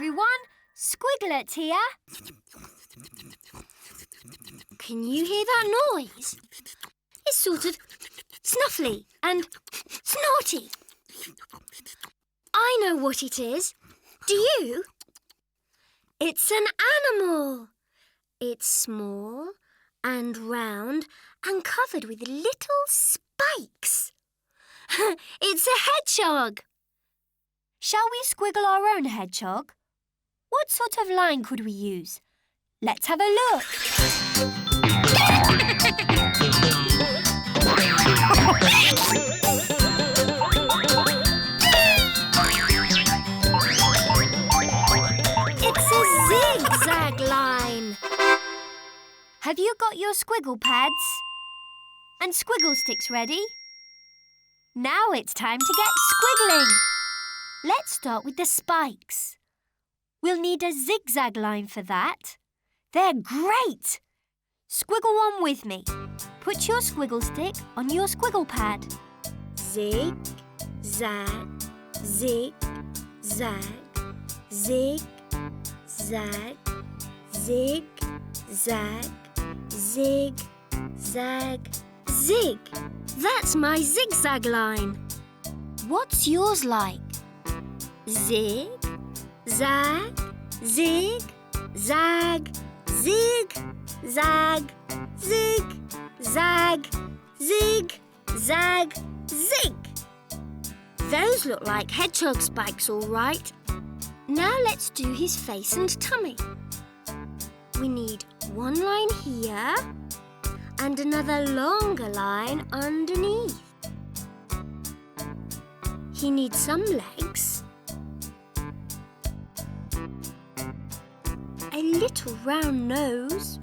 everyone. Squiglet here. Can you hear that noise? It's sort of snuffly and snorty. I know what it is. Do you? It's an animal. It's small and round and covered with little spikes. It's a hedgehog. Shall we squiggle our own hedgehog? What sort of line could we use? Let's have a look. It's a zigzag line. Have you got your squiggle pads and squiggle sticks ready? Now it's time to get squiggling. Let's start with the spikes. We'll need a zigzag line for that. They're great! Squiggle one with me. Put your squiggle stick on your squiggle pad. Zig, zag, zig, zag, zig, zag, zig, zag, zig, zag, zig. That's my zigzag line. What's yours like? Zig, zag, zig, zag, zig, zag, zig, zag, zig, zag, zig. Those look like hedgehog spikes, all right. Now let's do his face and tummy. We need one line here and another longer line underneath. He needs some legs, a little round nose,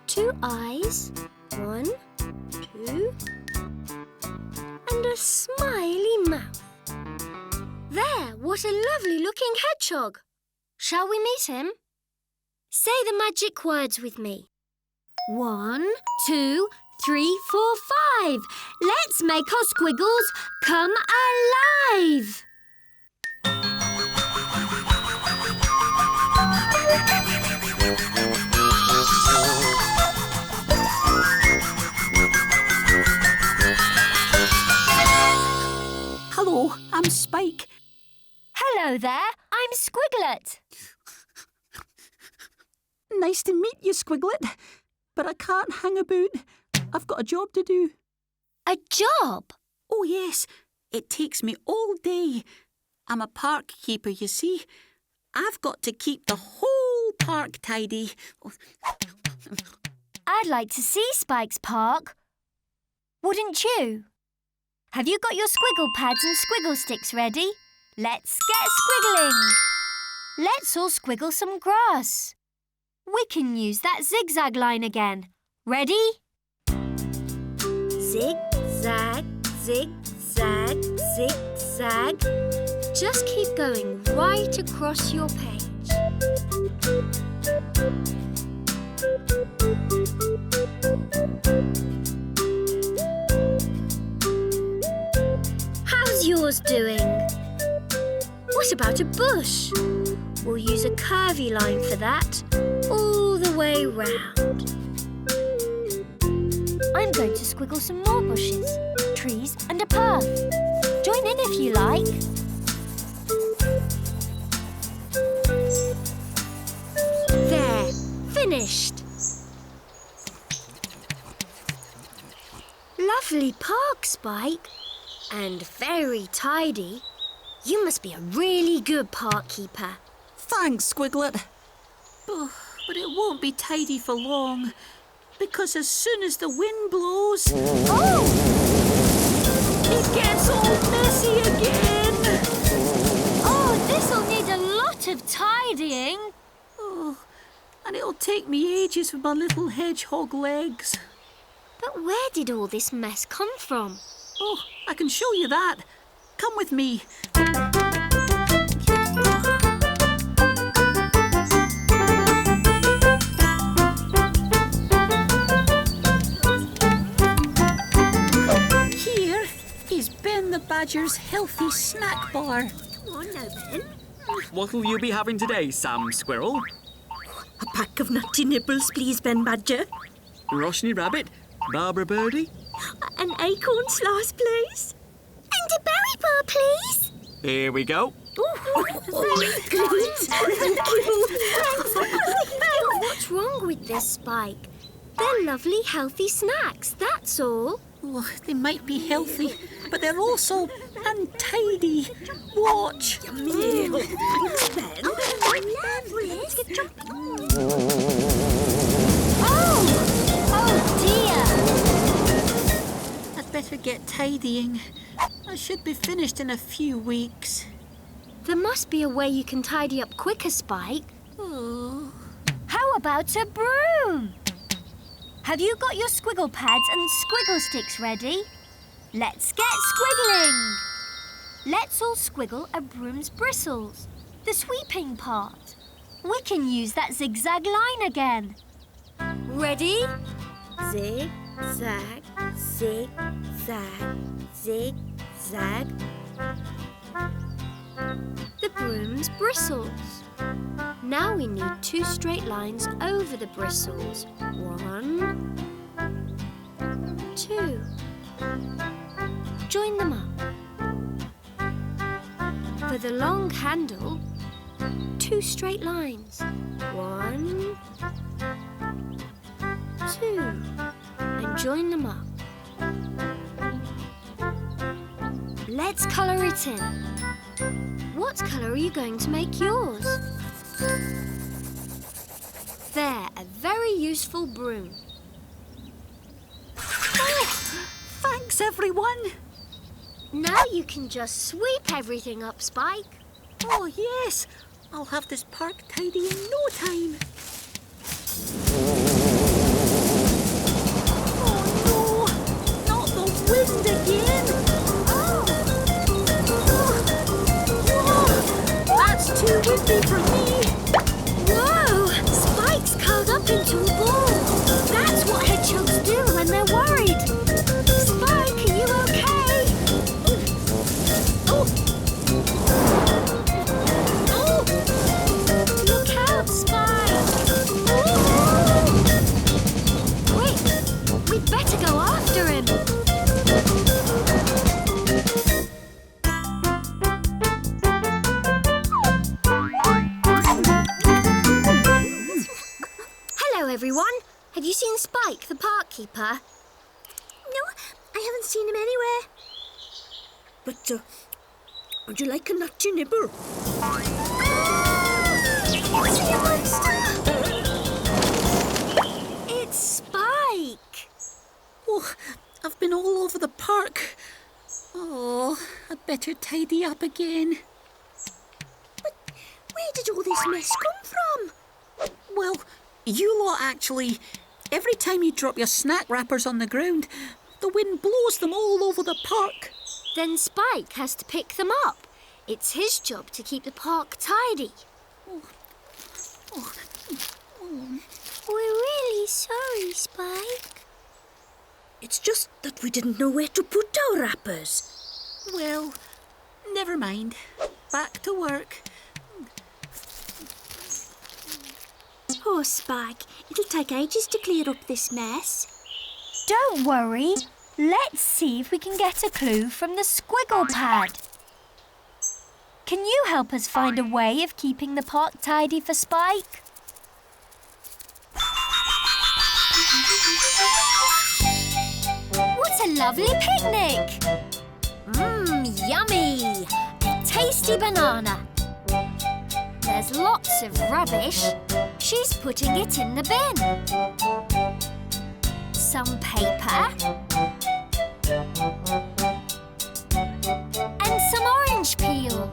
2 eyes, 1, 2, and a smiley mouth. There, what a lovely looking hedgehog. Shall we meet him? Say the magic words with me. 1, 2, 3, 4, 5. Let's make our squiggles come alive. Hello, I'm Spike. Hello there, I'm Squiglet. Nice to meet you, Squiglet. But I can't hang about. I've got a job to do. A job? Oh, yes. It takes me all day. I'm a park keeper, you see. I've got to keep the whole park tidy. I'd like to see Spike's park. Wouldn't you? Have you got your squiggle pads and squiggle sticks ready? Let's get squiggling. Let's all squiggle some grass. We can use that zigzag line again. Ready? Zigzag, zigzag, zigzag. Just keep going right across your page. How's yours doing? What about a bush? We'll use a curvy line for that, all the way round. I'm going to squiggle some more bushes, trees and a path. Join in if you like. There, finished. Lovely park, Spike. And very tidy. You must be a really good park keeper. Thanks, Squiglet. Oh, but it won't be tidy for long, because as soon as the wind blows... Oh! It gets all messy again! Oh, this'll need a lot of tidying. Oh, and it'll take me ages with my little hedgehog legs. But where did all this mess come from? Oh, I can show you that. Come with me. Here is Ben the Badger's healthy snack bar. Come on now, Ben. What'll you be having today, Sam Squirrel? A pack of nutty nibbles, please, Ben Badger. Roshni Rabbit? Barbara Birdie? An acorn slice, please. And a berry bar, please. Here we go. Thank you. What's wrong with this, Spike? They're lovely, healthy snacks, that's all. Oh, they might be healthy, but they're also untidy. Watch. Yummy. Thanks, Ben. Lovely. Let's get jumping. Oh dear. I'd better get tidying. I should be finished in a few weeks. There must be a way you can tidy up quicker, Spike. Oh. How about a broom? Have you got your squiggle pads and squiggle sticks ready? Let's get squiggling! Let's all squiggle a broom's bristles, the sweeping part. We can use that zigzag line again. Ready? Zig, zag, zig, zag, zig, zag. The broom's bristles. Now we need 2 straight lines over the bristles. 1, 2. Join them up. For the long handle, 2 straight lines. 1, 2. And join them up. Let's colour it in. What colour are you going to make yours? There, a very useful broom. Oh, thanks, everyone. Now you can just sweep everything up, Spike. Oh, yes. I'll have this park tidy in no time. Oh, no. Not the wind again. That's too windy for me. Whoa! Spike's curled up into a ball. That's what hedgehogs do when they're worried. Spike, are you okay? Oh! Oh! Look out, Spike! Quick! We'd better go after him. Hello, everyone. Have you seen Spike, the park keeper? No, I haven't seen him anywhere. But, would you like a nutty nibble? It's Spike. Oh, I've been all over the park. Oh, I'd better tidy up again. But where did all this mess come from? Well, you lot actually, every time you drop your snack wrappers on the ground, the wind blows them all over the park. Then Spike has to pick them up. It's his job to keep the park tidy. We're really sorry, Spike. It's just that we didn't know where to put our wrappers. Well, never mind. Back to work. Poor Spike. It'll take ages to clear up this mess. Don't worry. Let's see if we can get a clue from the squiggle pad. Can you help us find a way of keeping the park tidy for Spike? What a lovely picnic! Yummy! A tasty banana. There's lots of rubbish. She's putting it in the bin. Some paper. And some orange peel.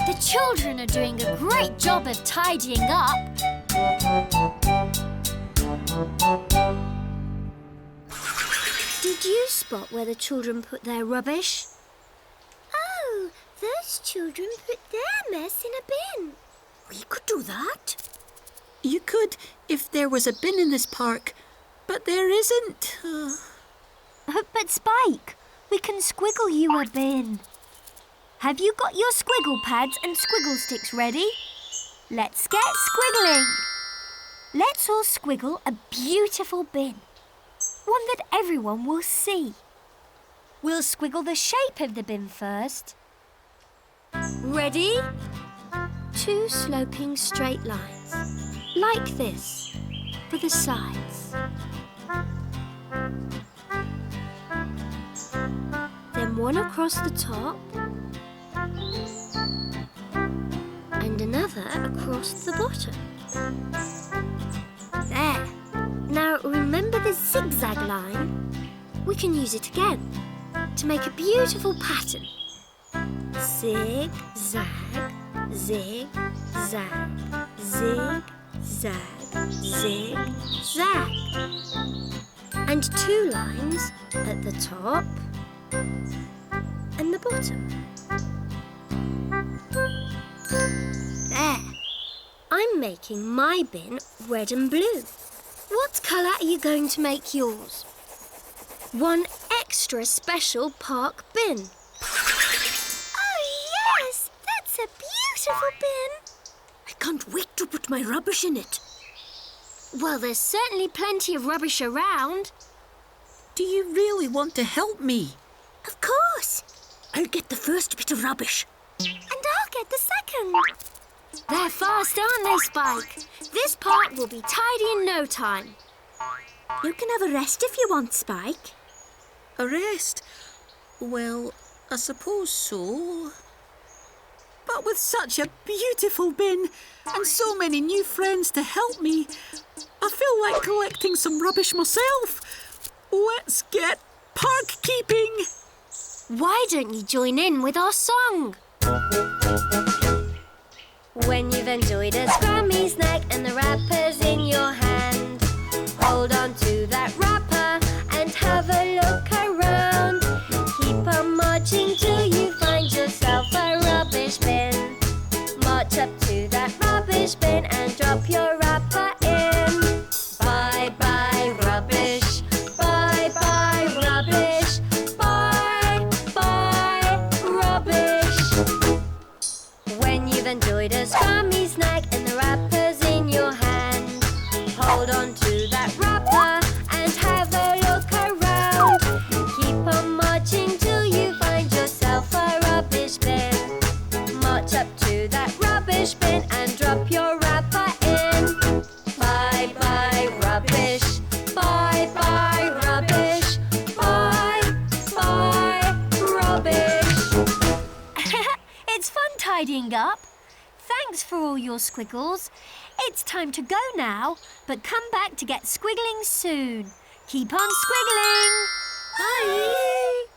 The children are doing a great job of tidying up. Did you spot where the children put their rubbish? Oh, those children put their mess in a bin. We could do that. You could if there was a bin in this park, but there isn't. But Spike, we can squiggle you a bin. Have you got your squiggle pads and squiggle sticks ready? Let's get squiggling. Let's all squiggle a beautiful bin. One that everyone will see. We'll squiggle the shape of the bin first. Ready? 2 sloping straight lines, like this, for the sides. Then one across the top and another across the bottom. There. Now remember the zigzag line? We can use it again to make a beautiful pattern. Zigzag, zigzag, zigzag, zigzag. And 2 lines at the top and the bottom. There. I'm making my bin red and blue. What colour are you going to make yours? One extra special park bin. Oh, yes! That's a beautiful bin. I can't wait to put my rubbish in it. Well, there's certainly plenty of rubbish around. Do you really want to help me? Of course. I'll get the first bit of rubbish. And I'll get the second. They're fast, aren't they, Spike? This part will be tidy in no time. You can have a rest if you want, Spike. A rest? Well, I suppose so. But with such a beautiful bin and so many new friends to help me, I feel like collecting some rubbish myself. Let's get park keeping. Why don't you join in with our song? When you've enjoyed a scrummy snack and the wrapper's in your hand, hold on to that wrapper and have a look around. Keep on marching till you find yourself a rubbish bin. March up to that rubbish bin and drop your wrapper in. Bye-bye rubbish, bye-bye rubbish, bye-bye rubbish. When you've enjoyed a scrummy snack and the wrapper's in your hand, hold on to that wrapper and have a look around. Keep on marching till you find yourself a rubbish bin. March up to that rubbish bin and drop your wrapper in. Bye-bye rubbish, bye-bye rubbish, bye-bye rubbish. It's fun tidying up. Thanks for all your squiggles. It's time to go now, but come back to get squiggling soon. Keep on squiggling. Bye.